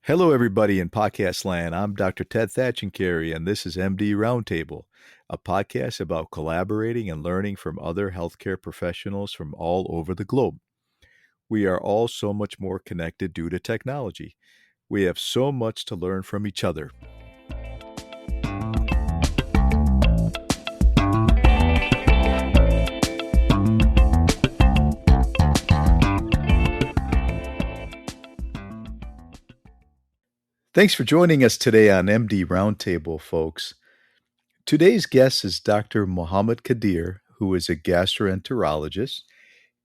Hello, everybody in podcast land. I'm Dr. Ted Thatchencary, and this is MD Roundtable, a podcast about collaborating and learning from other healthcare professionals from all over the globe. We are all so much more connected due to technology. We have so much to learn from each other. Thanks for joining us today on MD Roundtable, folks. Today's guest is Dr. Mohammed Qadeer, who is a gastroenterologist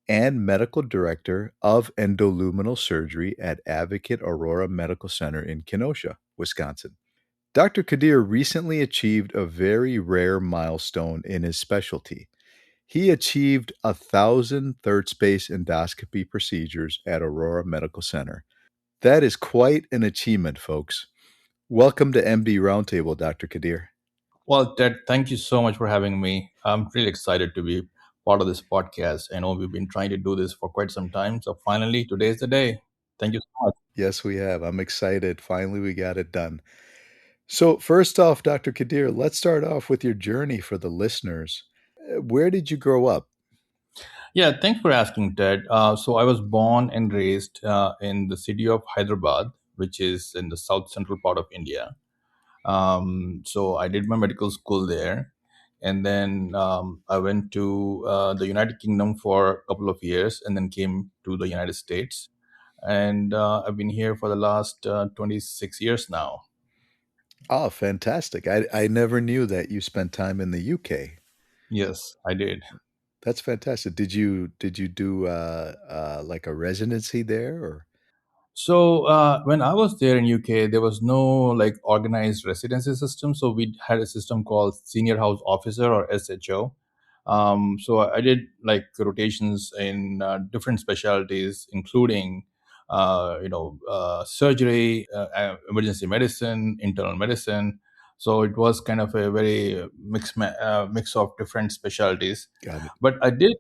and medical director of endoluminal surgery at Advocate Aurora Medical Center in Kenosha, Wisconsin. Dr. Qadeer recently achieved a very rare milestone in his specialty. He achieved 1,000 third space endoscopy procedures at Aurora Medical Center. That is quite an achievement, folks. Welcome to MD Roundtable, Dr. Qadeer. Well, Ted, thank you so much for having me. I'm really excited to be part of this podcast. I know we've been trying to do this for quite some time. So finally, today's the day. Thank you so much. Yes, we have. I'm excited. Finally, we got it done. So, first off, Dr. Qadeer, let's start off with your journey for the listeners. Where did you grow up? Yeah, thanks for asking, Ted. So I was born and raised in the city of Hyderabad, which is in the south central part of India. So I did my medical school there. And then I went to the United Kingdom for a couple of years and then came to the United States. And I've been here for the last 26 years now. Oh, fantastic. I never knew that you spent time in the UK. Yes, I did. That's fantastic. Did you do like a residency there or? So when I was there in UK, there was no like organized residency system. So we had a system called Senior House Officer or SHO. So I did like rotations in different specialties, including surgery, emergency medicine, internal medicine. So it was kind of a very mix of different specialties. Got it. But I did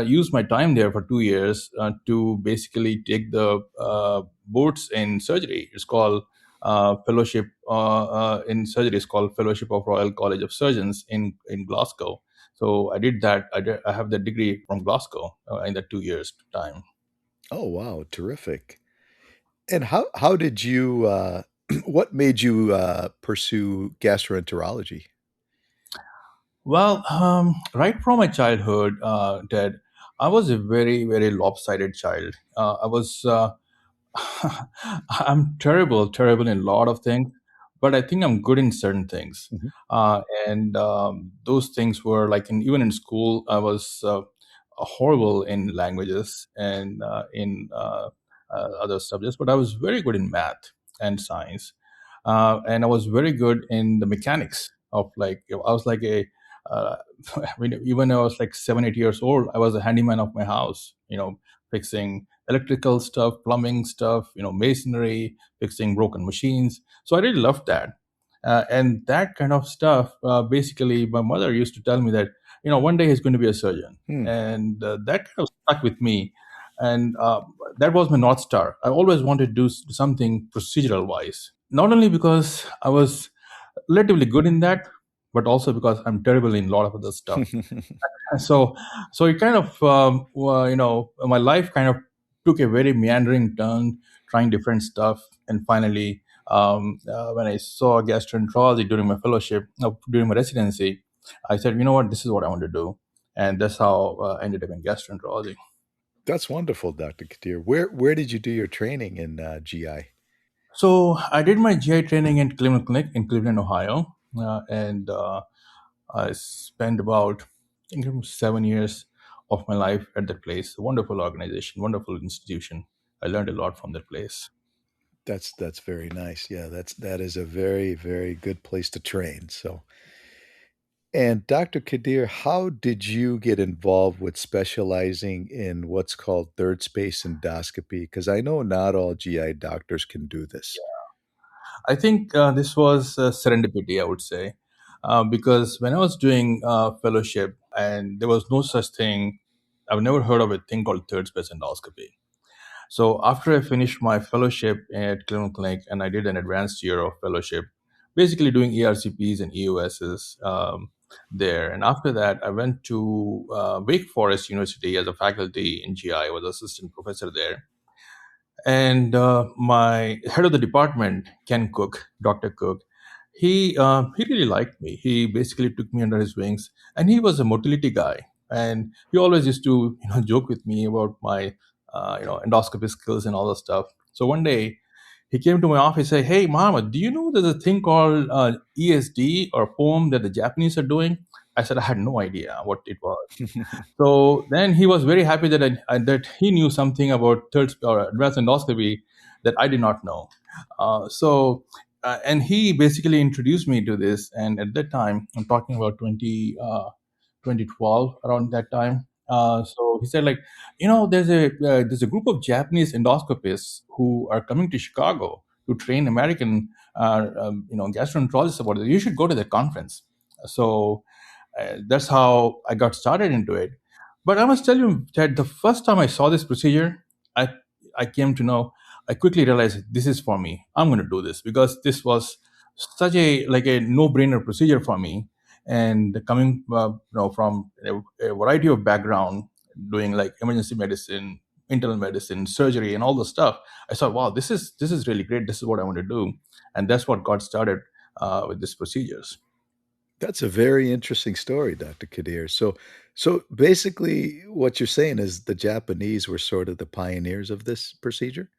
use my time there for 2 years to basically take the boards in surgery. It's called fellowship in surgery. It's called Fellowship of Royal College of Surgeons in Glasgow. So I did that. I have the degree from Glasgow in that 2 years time. Oh, wow, terrific. And how did you what made you pursue gastroenterology? Well, right from my childhood, Ted, I was a very, very lopsided child. I was, I'm terrible in a lot of things, but I think I'm good in certain things. Mhm. And those things were like even in school, I was horrible in languages and other subjects, but I was very good in math and science. And I was very good in the mechanics of like, I was like a, uh, even when I was like 7, 8 years old, I was a handyman of my house, fixing electrical stuff, plumbing stuff, masonry, fixing broken machines. So I really loved that. And that kind of stuff, basically, my mother used to tell me that, one day he's going to be a surgeon. Hmm. And that kind of stuck with me. And that was my North Star. I always wanted to do something procedural wise, not only because I was relatively good in that, but also because I'm terrible in a lot of other stuff. So, so it kind of, my life kind of took a very meandering turn, trying different stuff, and finally, when I saw gastroenterology during my fellowship, during my residency, I said, you know what, this is what I want to do, and that's how I ended up in gastroenterology. That's wonderful, Dr. Kadir. Where did you do your training in GI? So I did my GI training in Cleveland Clinic in Cleveland, Ohio, and I spent about I think it was 7 years of my life at that place. A wonderful organization, wonderful institution. I learned a lot from that place. That's very nice. Yeah, that is a very, very good place to train. So, and Dr. Kadir, how did you get involved with specializing in what's called third space endoscopy? Because I know not all GI doctors can do this. I think this was serendipity, I would say, because when I was doing fellowship, and there was no such thing, I've never heard of a thing called third space endoscopy. So after I finished my fellowship at Cleveland Clinic and I did an advanced year of fellowship, basically doing ERCPs and EOSs there. And after that, I went to Wake Forest University as a faculty in GI. I was assistant professor there. And my head of the department, Ken Cook, Dr. Cook, he really liked me. He basically took me under his wings, and he was a motility guy. And he always used to joke with me about my endoscopy skills and all that stuff. So one day he came to my office and said, "Hey, Mohammed, do you know there's a thing called ESD or poem that the Japanese are doing?" I said I had no idea what it was. So then he was very happy that that he knew something about third or advanced endoscopy that I did not know. And he basically introduced me to this. And at that time, I'm talking about 2012, around that time. So he said, like, there's a group of Japanese endoscopists who are coming to Chicago to train American gastroenterologists about it. You should go to the conference. So that's how I got started into it. But I must tell you that the first time I saw this procedure, I I came to know. I quickly realized this is for me. I'm going to do this because this was such a no-brainer procedure for me. And coming from a variety of background, doing like emergency medicine, internal medicine, surgery, and all the stuff, I thought, wow, this is really great. This is what I want to do, and that's what got started with these procedures. That's a very interesting story, Dr. Kadir. So basically, what you're saying is the Japanese were sort of the pioneers of this procedure?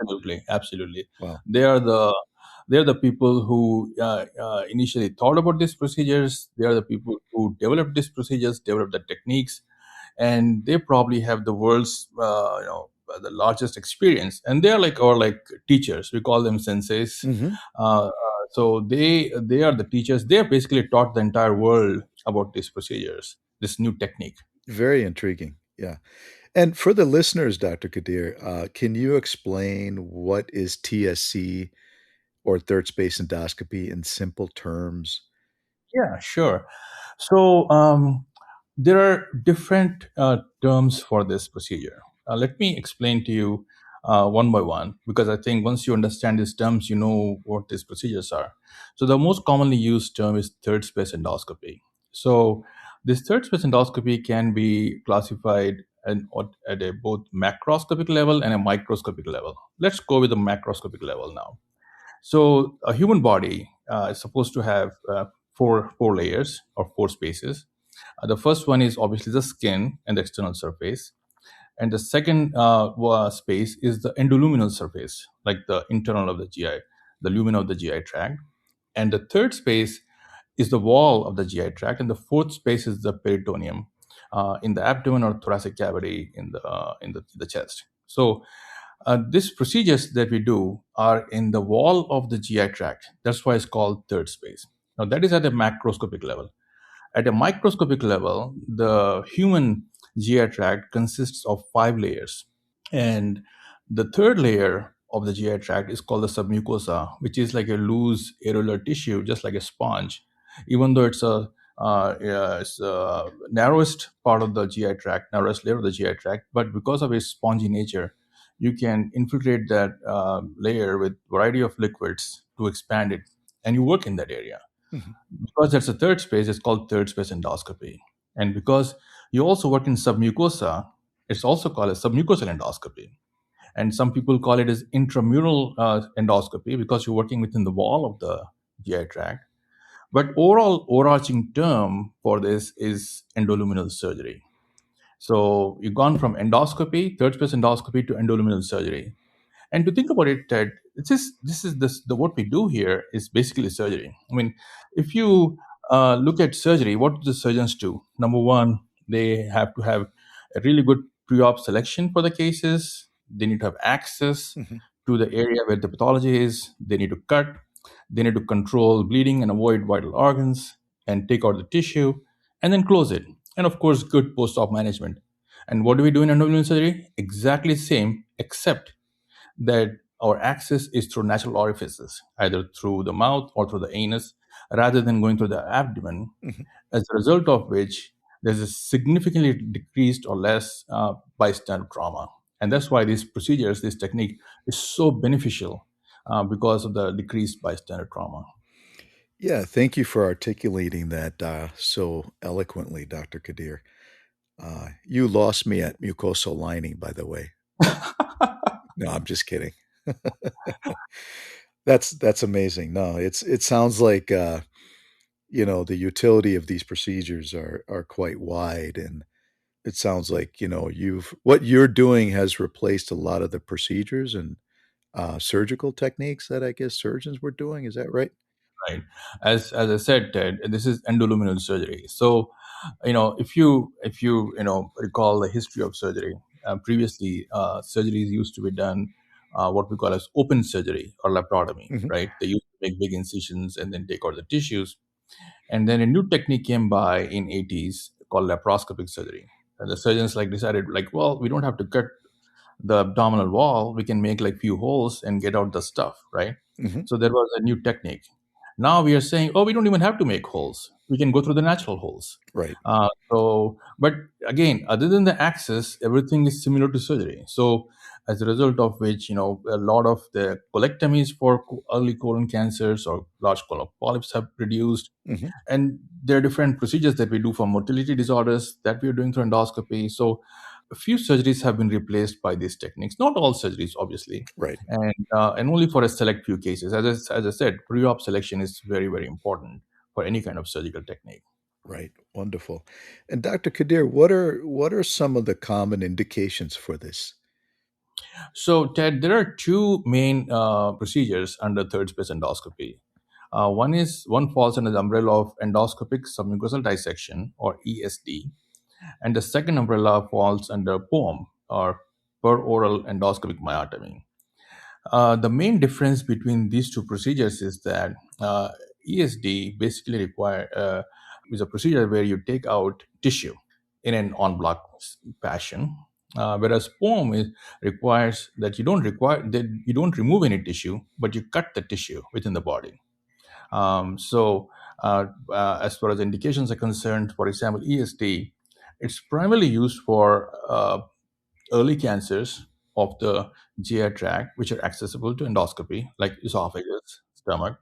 Absolutely, absolutely. Wow. They are the they are the people who initially thought about these procedures. They are the people who developed these procedures, developed the techniques, and they probably have the world's the largest experience. And they are like our like teachers. We call them senseis. Hmm. So they are the teachers. They have basically taught the entire world about these procedures, this new technique. Very intriguing. Yeah. And for the listeners, Dr. Kadir, can you explain what is TSC or third space endoscopy in simple terms? Yeah, sure. So there are different terms for this procedure. Let me explain to you one by one because I think once you understand these terms, you know what these procedures are. So the most commonly used term is third space endoscopy. So this third space endoscopy can be classified at a both macroscopic level and a microscopic level. Let's go with the macroscopic level now. So a human body is supposed to have four layers or four spaces. The first one is obviously the skin and the external surface, and the second space is the endoluminal surface, like the internal of the GI, the lumen of the GI tract, and the third space is the wall of the GI tract, and the fourth space is the peritoneum in the abdomen or thoracic cavity in the chest. So these procedures that we do are in the wall of the GI tract. That's why it's called third space. Now, that is at a macroscopic level. At a microscopic level, the human GI tract consists of five layers. And the third layer of the GI tract is called the submucosa, which is like a loose aerolar tissue, just like a sponge. Even though it's narrowest part of the GI tract, narrowest layer of the GI tract, but because of its spongy nature, you can infiltrate that layer with variety of liquids to expand it, and you work in that area. Mhm. Because that's a third space, it's called third space endoscopy. And because you also work in submucosa, it's also called a submucosal endoscopy. And some people call it as intramural endoscopy because you're working within the wall of the GI tract. But overall overarching term for this is endoluminal surgery. So you've gone from endoscopy, third space endoscopy, to endoluminal surgery. And to think about it, Ted, the what we do here is basically surgery. I mean, if you look at surgery, what do the surgeons do? Number one, they have to have a really good pre-op selection for the cases. They need to have access Mhm. to the area where the pathology is. They need to cut. They need to control bleeding and avoid vital organs and take out the tissue and then close it. And of course, good post-op management. And what do we do in endoluminal surgery? Exactly the same, except that our access is through natural orifices, either through the mouth or through the anus, rather than going through the abdomen, Mhm. as a result of which there's a significantly decreased or less bystander trauma. And that's why these procedures, this technique, is so beneficial because of the decreased bystander trauma. Yeah, thank you for articulating that so eloquently, Dr. Kadir. You lost me at mucosal lining, by the way. No, I'm just kidding. That's amazing. No, it sounds like the utility of these procedures are quite wide, and it sounds like you've what you're doing has replaced a lot of the procedures and surgical techniques that I guess surgeons were doing. Is that right? Right. As I said, Ted, this is endoluminal surgery. So, if you recall the history of surgery, previously surgeries used to be done what we call as open surgery or laparotomy. Hmm. Right. They used to make big incisions and then take out the tissues. And then a new technique came by in 80s called laparoscopic surgery. And the surgeons decided well, we don't have to cut the abdominal wall, we can make few holes and get out the stuff, right? Hmm. So there was a new technique. Now we are saying, oh, we don't even have to make holes. We can go through the natural holes. Right. But again, other than the access, everything is similar to surgery. So as a result of which, a lot of the colectomies for early colon cancers or large colon polyps have reduced, Hmm. and there are different procedures that we do for motility disorders that we are doing through endoscopy. So a few surgeries have been replaced by these techniques, not all surgeries obviously, Right. and only for a select few cases. As I said, pre-op selection is very, very important for any kind of surgical technique. Right. Wonderful. And Dr. Kadir, what are some of the common indications for this? So, Ted, there are two main procedures under third space endoscopy. One falls under the umbrella of endoscopic submucosal dissection, or ESD, and the second umbrella falls under POEM, or per oral endoscopic myotomy. The main difference between these two procedures is that ESD basically is a procedure where you take out tissue in an en bloc fashion, whereas POEM requires that you don't remove any tissue, but you cut the tissue within the body. As far as indications are concerned, for example, ESD, it's primarily used for early cancers of the GI tract, which are accessible to endoscopy, like esophagus, stomach,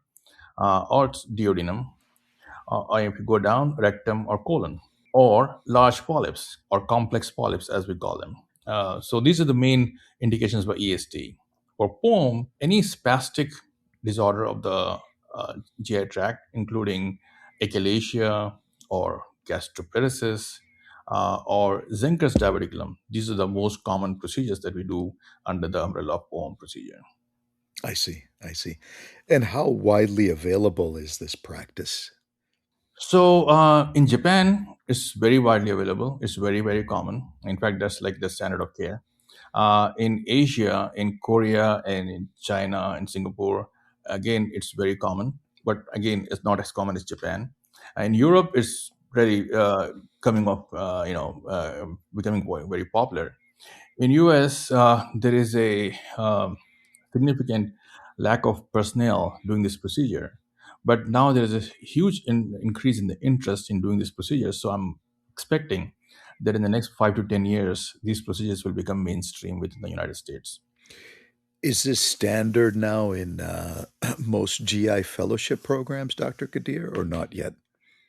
or duodenum, or if you go down, rectum or colon, or large polyps or complex polyps, as we call them. So these are the main indications for EST. For POEM, any spastic disorder of the GI tract, including achalasia or gastroparesis or Zenker's diverticulum, these are the most common procedures that we do under the umbrella of POEM procedure. I see. I see. And how widely available is this practice? So in Japan, it's very widely available. It's very, very common. In fact, that's like the standard of care. In Asia, in Korea, and in China and Singapore, again, it's very common. But again, it's not as common as Japan. In Europe, it's really coming up, becoming very popular. In US, there is a significant lack of personnel doing this procedure, but now there is a huge increase in the interest in doing this procedure. So I'm expecting that in the next 5 to 10 years, these procedures will become mainstream within the United States. Is this standard now in most GI fellowship programs, Dr. Kadir, or not yet?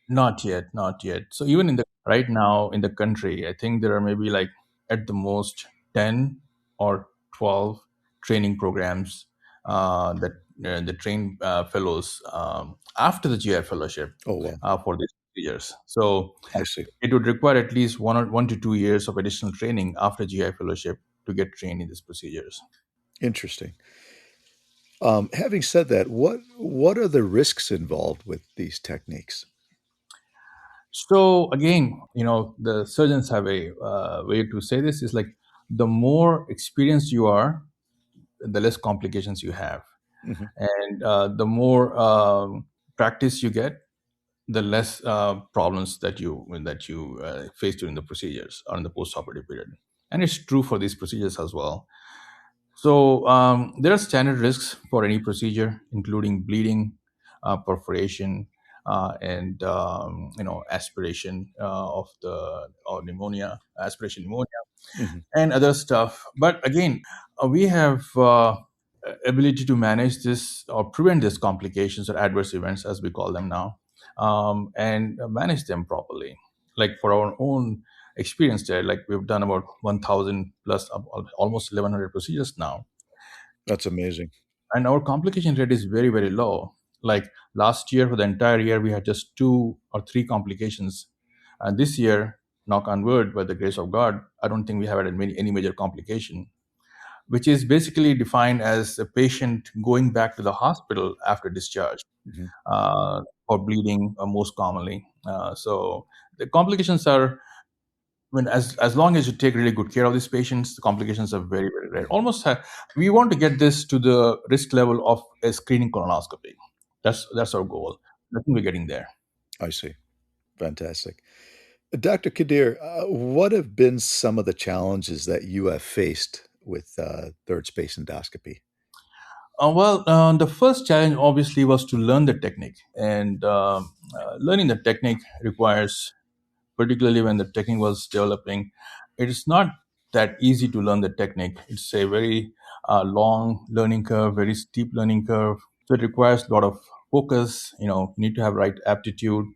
Not yet, not yet. So even in the right now in the country, I think there are maybe at the most 10 or 12 training programs that train fellows after the GI fellowship Oh, well, for these years. So I see. it would require at least 1 to 2 years of additional training after GI fellowship to get trained in these procedures. Interesting. Having said that, what are the risks involved with these techniques? So again, the surgeons have a way to say this is the more experienced you are, the less complications you have, Hmm. and the more practice you get, the less problems that you face during the procedures or in the post-operative period. And it's true for these procedures as well. So there are standard risks for any procedure, including bleeding, perforation, and aspiration of the or pneumonia, aspiration pneumonia. Hmm. and other stuff. But again, we have ability to manage this or prevent these complications or adverse events, as we call them now, and manage them properly. Like for our own experience there, like we've done about 1,000 plus, almost 1,100 procedures now, That's amazing. and our complication rate is very, very low. Like last year, for the entire year, we had just 2 or 3 complications, and this year, knock on wood, by the grace of God, I don't think we have had any major complication, which is basically defined as a patient going back to the hospital after discharge Hmm. for bleeding, most commonly. So the complications are, when as long as you take really good care of these patients, the complications are very, very rare. We want to get this to the risk level of a screening colonoscopy. That's our goal. I think we're getting there. I see. Fantastic. Dr. Kadir, what have been some of the challenges that you have faced with third space endoscopy? The first challenge obviously was to learn the technique, and learning the technique requires, particularly when the technique was developing, it is not that easy to learn the technique. It's a very long learning curve, very steep learning curve. So it requires a lot of focus. You need to have right aptitude,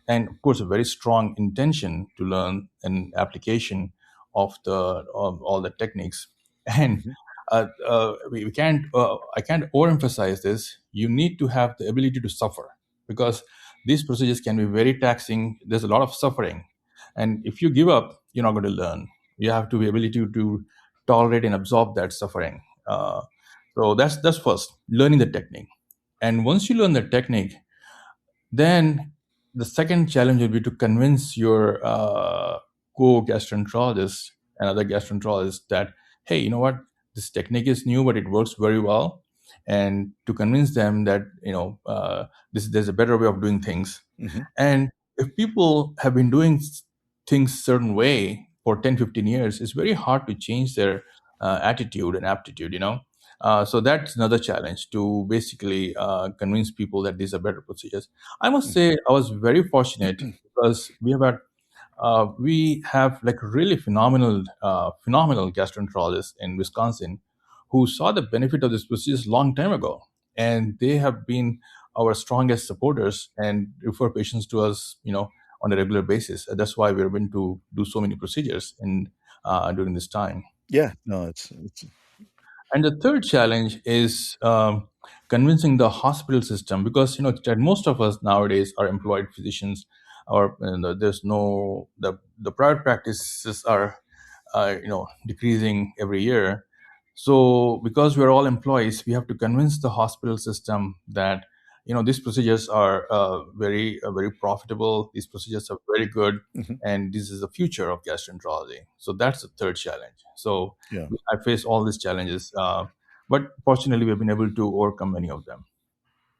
and of course, a very strong intention to learn an application of all the techniques. And Hmm. we can't. I can't overemphasize this. You need to have the ability to suffer, because these procedures can be very taxing. There's a lot of suffering, and if you give up, you're not going to learn. You have to be ability to tolerate and absorb that suffering. So that's first, learning the technique. And once you learn the technique, then the second challenge will be to convince your co-gastroenterologist and other gastroenterologists that, hey, you know what, this technique is new, but it works very well, and to convince them that there's a better way of doing things. Hmm. And if people have been doing things certain way for 10, 15 years, it's very hard to change their attitude and aptitude. So that's another challenge, to basically convince people that these are better procedures. I must say I was very fortunate, because we have like really phenomenal gastroenterologists in Wisconsin who saw the benefit of this procedures long time ago, and they have been our strongest supporters and refer patients to us, on a regular basis. And that's why we're able to do so many procedures in during this time. Yeah, no, it's And the third challenge is convincing the hospital system, because that most of us nowadays are employed physicians, or there's no the private practices are decreasing every year. So because we're all employees, we have to convince the hospital system that these procedures are very profitable. These procedures are very good, mhm, and this is the future of gastroenterology. So that's the third challenge. So yeah, I face all these challenges, but fortunately, we've been able to overcome many of them.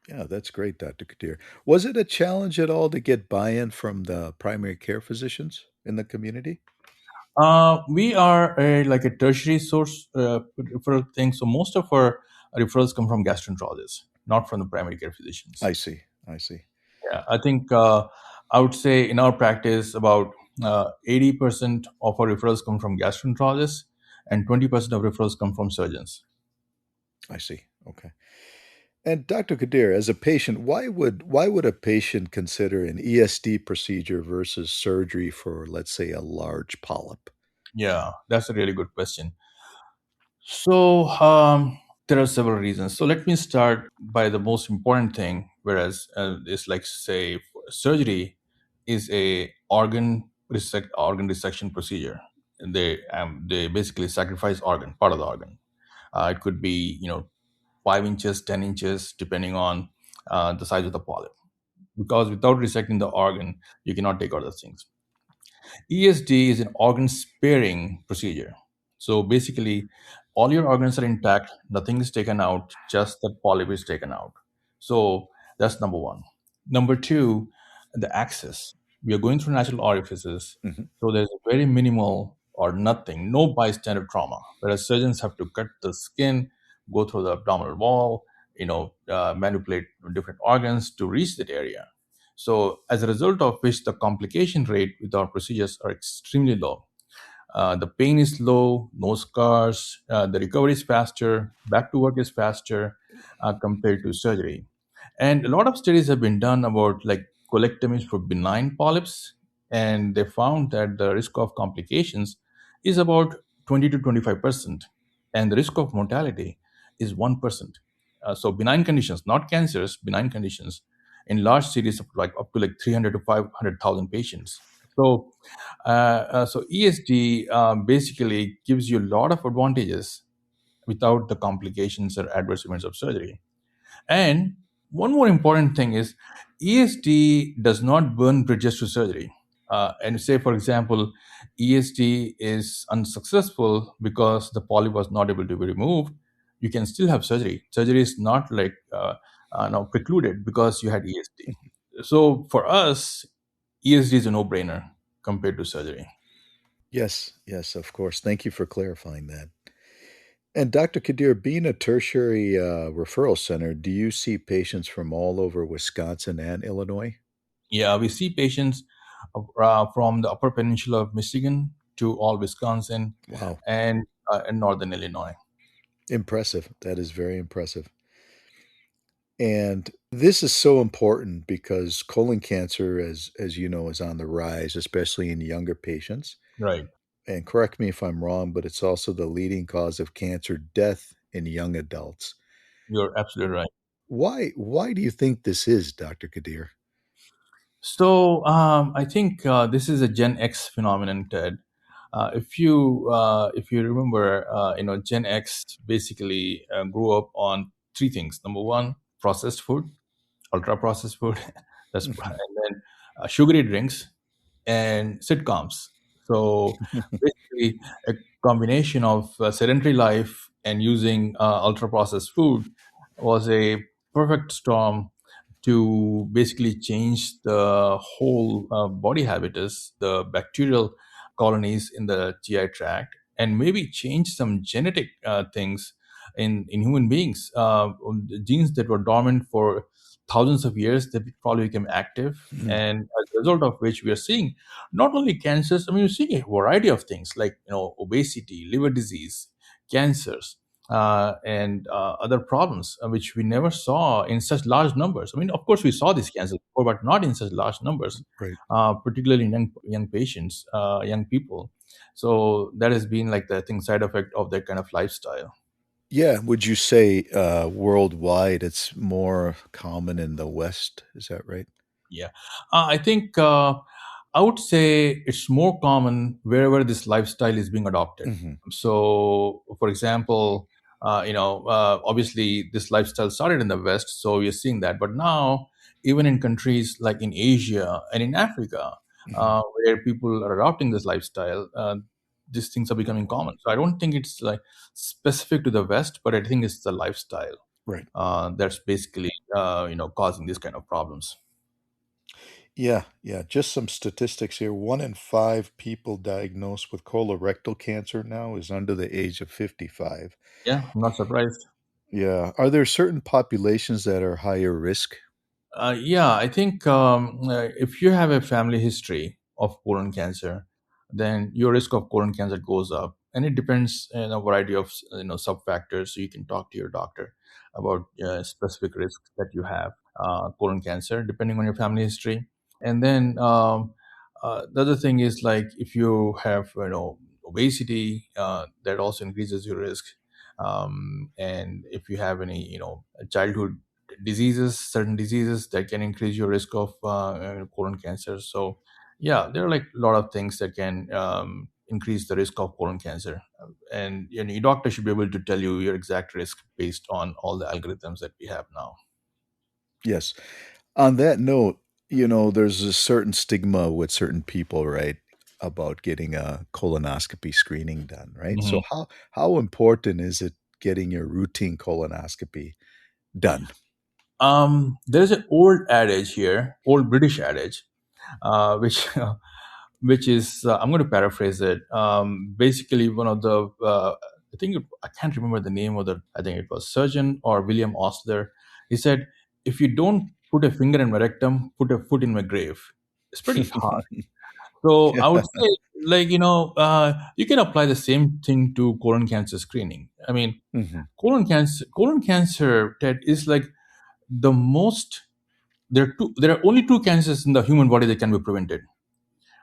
yeah, that's great, Dr. Kadir. Was it a challenge at all to get buy-in from the primary care physicians in the community? We are like a tertiary source referral thing, so most of our referrals come from gastroenterologists, not from the primary care physicians. I see. I see. Yeah, I think I would say in our practice, about 80% of our referrals come from gastroenterologists, and 20% of referrals come from surgeons. I see. Okay. And Dr. Kadir, as a patient, why would a patient consider an ESD procedure versus surgery for, let's say, a large polyp? Yeah, that's a really good question. So there are several reasons. So let me start by the most important thing. Whereas it's like, say, surgery is a organ resection procedure. They basically sacrifice part of the organ. It could be 5 inches, 10 inches, depending on the size of the polyp. Because without resecting the organ, you cannot take out the things. ESD is an organ sparing procedure. So basically, all your organs are intact, nothing is taken out, just the polyp is taken out. So that's number one. Number two, the access. We are going through natural orifices, Hmm. so there's very minimal or nothing, no bystander trauma. Whereas surgeons have to cut the skin, go through the abdominal wall, manipulate different organs to reach that area. So, as a result of which, the complication rate with our procedures are extremely low. The pain is low, no scars, the recovery is faster, back to work is faster compared to surgery. And a lot of studies have been done about like colectomies for benign polyps, and they found that the risk of complications is about 20 to 25%, and the risk of mortality is 1%. So benign conditions, not cancers, benign conditions in large cities of like up to like 300 to 500,000 patients. So ESD basically gives you a lot of advantages without the complications or adverse events of surgery. And one more important thing is ESD does not burn bridges to surgery. And say, for example, ESD is unsuccessful because the polyp was not able to be removed, you can still have surgery. Surgery is not like now precluded because you had ESD. So for us, ESD is a no-brainer compared to surgery. Yes, yes, of course. Thank you for clarifying that. And Dr. Kadir, being a tertiary referral center, do you see patients from all over Wisconsin and Illinois? Yeah, we see patients from the Upper Peninsula of Michigan to all Wisconsin Wow, and northern Illinois. impressive. That is very impressive. And this is so important because colon cancer, as you know, is on the rise, especially in younger patients. Right. And correct me if I'm wrong, but it's also the leading cause of cancer death in young adults. You're absolutely right. Why do you think this is, Dr. Kadir? So I think this is a Gen X phenomenon, Ted. If you remember, Gen X basically grew up on three things. Number one, processed food, ultra processed food. And then sugary drinks and sitcoms. So basically, a combination of sedentary life and using ultra processed food was a perfect storm to basically change the whole body habitus, the bacterial colonies in the GI tract, and maybe change some genetic things in human beings. The genes that were dormant for thousands of years, they probably became active. And as a result of which, we are seeing not only cancers, I mean, we're seeing a variety of things like, obesity, liver disease, cancers, and other problems which we never saw in such large numbers. I mean, of course, we saw these cancers before, but not in such large numbers, Right. particularly in young patients, young people. So that has been like the thing side effect of that kind of lifestyle. Yeah, would you say worldwide it's more common in the West? Is that right? Yeah, I think I would say it's more common wherever this lifestyle is being adopted. Hmm. So, for example, obviously this lifestyle started in the West, so we're seeing that. But now, even in countries like in Asia and in Africa, Hmm. where people are adopting this lifestyle, these things are becoming common. So I don't think it's like specific to the West, but I think it's the lifestyle Right. that's basically causing these kind of problems. Yeah, yeah. Just some statistics here. One in five people diagnosed with colorectal cancer now is under the age of 55. Yeah, I'm not surprised. Yeah. Are there certain populations that are higher risk? Yeah, I think if you have a family history of colon cancer, then your risk of colon cancer goes up, and it depends on a variety of sub factors. So you can talk to your doctor about specific risks that you have colon cancer, depending on your family history. And then the other thing is like if you have obesity, that also increases your risk. And if you have any childhood diseases, certain diseases that can increase your risk of colon cancer. So, yeah, there are like a lot of things that can increase the risk of colon cancer, and your doctor should be able to tell you your exact risk based on all the algorithms that we have now. Yes. On that note, there's a certain stigma with certain people, right, about getting a colonoscopy screening done, right? So Mhm. how important is it getting your routine colonoscopy done? There's an old adage here, old British adage, which which is I'm going to paraphrase it. Basically, one of the I can't remember the name of the. I think it was surgeon or William Osler. He said, "If you don't put a finger in my rectum, put a foot in my grave." It's pretty hard. So Yeah. I would say like you can apply the same thing to colon cancer screening. I mean, Hmm. colon cancer, Ted, is like the most. There are only two cancers in the human body that can be prevented.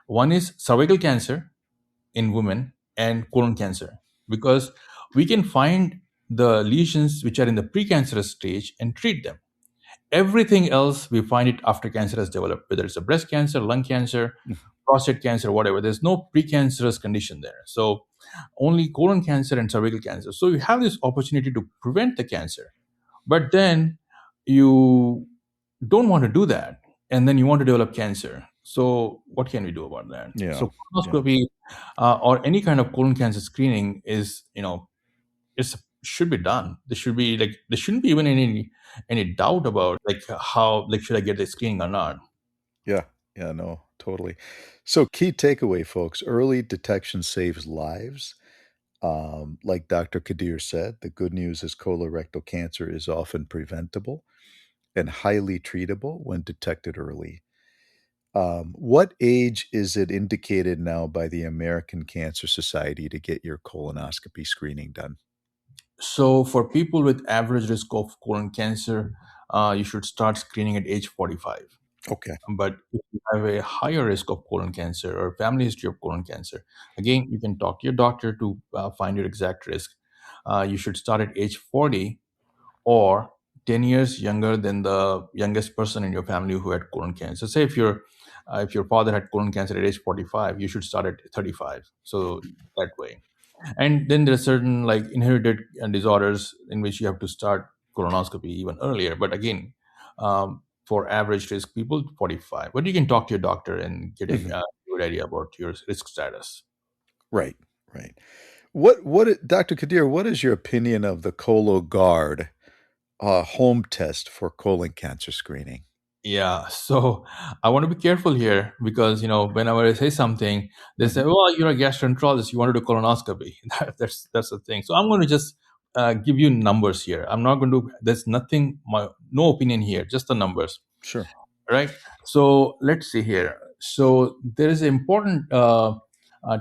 One is cervical cancer in women and colon cancer, because we can find the lesions which are in the precancerous stage and treat them. Everything else we find it after cancer has developed, whether it's a breast cancer, lung cancer, prostate cancer, whatever. There's no precancerous condition there. So only colon cancer and cervical cancer. So you have this opportunity to prevent the cancer, but then you don't want to do that, and then you want to develop cancer. So what can we do about that? Yeah. So Yeah. colonoscopy or any kind of colon cancer screening is, it's should be done. There shouldn't be even any doubt about like how, like, should I get the screening or not. Yeah. Yeah. No, totally. So, key takeaway, folks, early detection saves lives. Like Dr. Kadir said, the good news is colorectal cancer is often preventable and highly treatable when detected early. What age is it indicated now by the American Cancer Society to get your colonoscopy screening done? So for people with average risk of colon cancer, you should start screening at age 45. Okay. But if you have a higher risk of colon cancer or family history of colon cancer, again, you can talk to your doctor to find your exact risk. You should start at age 40 or 10 years younger than the youngest person in your family who had colon cancer. Say if your father had colon cancer at age 45, you should start at 35. So that way. And then there are certain like inherited disorders in which you have to start colonoscopy even earlier. But again, for average risk people, 45. But you can talk to your doctor and get a Mhm. good idea about your risk status. Right. Right. What, Dr. Kadir, what is your opinion of the Cologuard home test for colon cancer screening? Yeah, so I want to be careful here because whenever I say something, they say, Mhm. "Well, you're a gastroenterologist. You want to do colonoscopy." That's the thing. So I'm going to just give you numbers here. I'm not going to. There's nothing. No opinion here. Just the numbers, Sure. right? So let's see here. So there is an important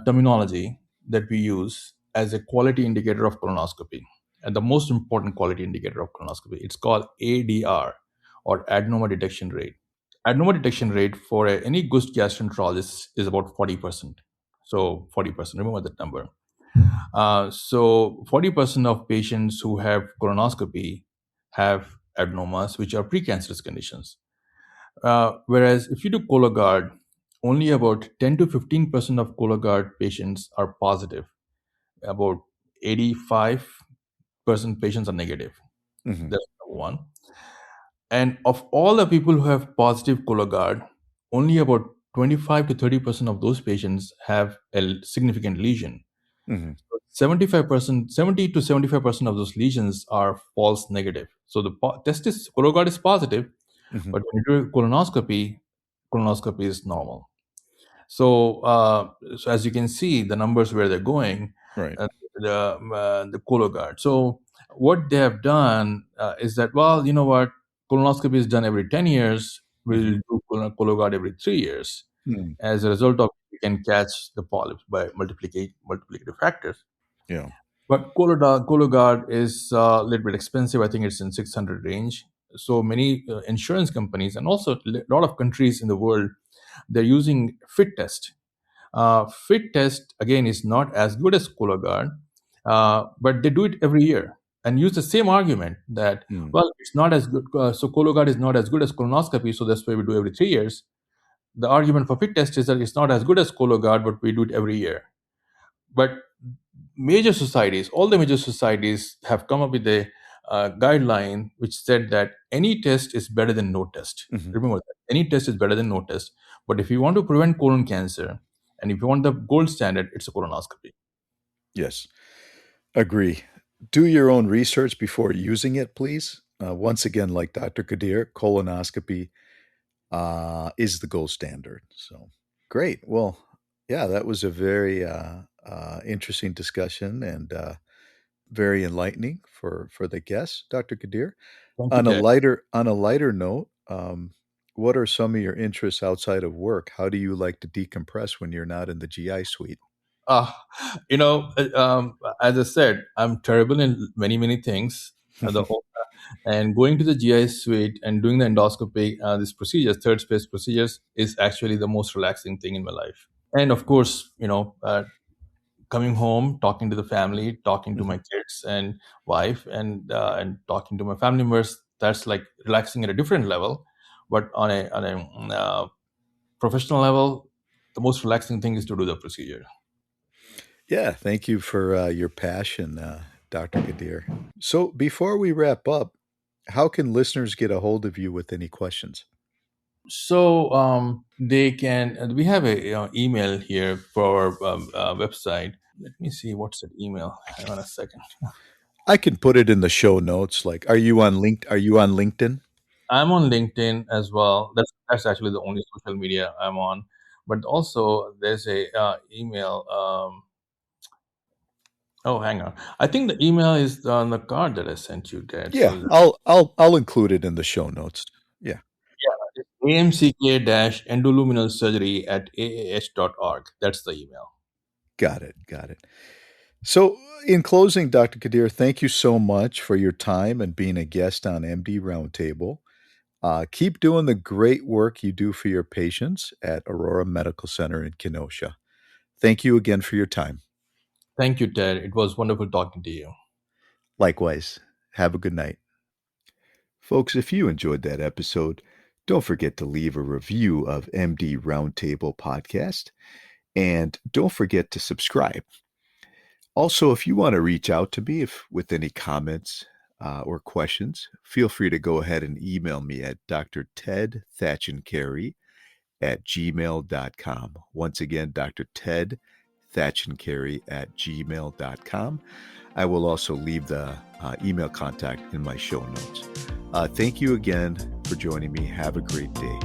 terminology that we use as a quality indicator of colonoscopy, and the most important quality indicator of colonoscopy. It's called ADR, or adenoma detection rate. Adenoma detection rate for any good gastroenterologist is about 40%. So 40%. Remember that number. So 40% of patients who have colonoscopy have adenomas, which are precancerous conditions. Whereas if you do Cologuard, only about 10 to 15% of Cologuard patients are positive. About 85% patients are negative. Hmm. That's number one. And of all the people who have positive Cologuard, only about 25 to 30% of those patients have a significant lesion. Hmm. 75%, 70 to 75% of those lesions are false negative. So the test is Cologuard is positive, Hmm. but when you do colonoscopy is normal. So as you can see, the numbers where they're going, Right. the Cologuard. So what they have done is that, well, you know what, colonoscopy is done every 10 years. Hmm. We'll do Cologuard every 3 years. Hmm. As a result of, we can catch the polyps by multiplicative factors. Yeah. But Cologuard is a little bit expensive. I think it's in 600 range. So many insurance companies and also a lot of countries in the world, they're using fit test. Fit test again is not as good as Cologuard, but they do it every year and use the same argument that, Mm. well, it's not as good. So Cologuard is not as good as colonoscopy, so that's why we do every 3 years. The argument for fit test is that it's not as good as Cologuard, but we do it every year. But major societies, all the major societies have come up with a guideline which said that any test is better than no test. Hmm. Remember that. Any test is better than no test. But if you want to prevent colon cancer and if you want the gold standard, it's a colonoscopy. Yes. Agree. Do your own research before using it, please. Once again, like Dr. Kadir, colonoscopy is the gold standard. So great. Well, yeah, that was a very interesting discussion and very enlightening for the guest, Dr. Kadir. Thank you, Ted. On a lighter note, What are some of your interests outside of work? How do you like to decompress when you're not in the GI suite? Uh, as I said, I'm terrible in many, many things. And going to the GI suite and doing the endoscopy, this procedure, third space procedures, is actually the most relaxing thing in my life. And of course, coming home, talking to the family, talking to my kids and wife, and talking to my family members, that's like relaxing at a different level. But on a professional level, the most relaxing thing is to do the procedure. Yeah, thank you for your passion, Dr. Kadir. So, before we wrap up, how can listeners get a hold of you with any questions? So they can. We have a email here for our website. Let me see what's that email. Hang on a second. I can put it in the show notes. Like, Are you on LinkedIn? I'm on LinkedIn as well. That's actually the only social media I'm on. But also there's a email. Oh, hang on. I think the email is on the card that I sent you, Dad. Yeah, So I'll include it in the show notes. Yeah, yeah, amck-endoluminal surgery at aah.org. That's the email. got it, got it. So, in closing, Dr. Kadir, thank you so much for your time and being a guest on MD Roundtable. Keep doing the great work you do for your patients at Aurora Medical Center in Kenosha. Thank you again for your time. Thank you, Ted. It was wonderful talking to you. Likewise, have a good night. Folks, if you enjoyed that episode, don't forget to leave a review of MD Roundtable Podcast and don't forget to subscribe. Also, if you want to reach out to me with any comments or questions, feel free to go ahead and email me at Dr. Ted Thatchencarey at gmail.com. Once again, Dr. Ted Thatchencarey at gmail.com. I will also leave the email contact in my show notes. Thank you again for joining me. Have a great day.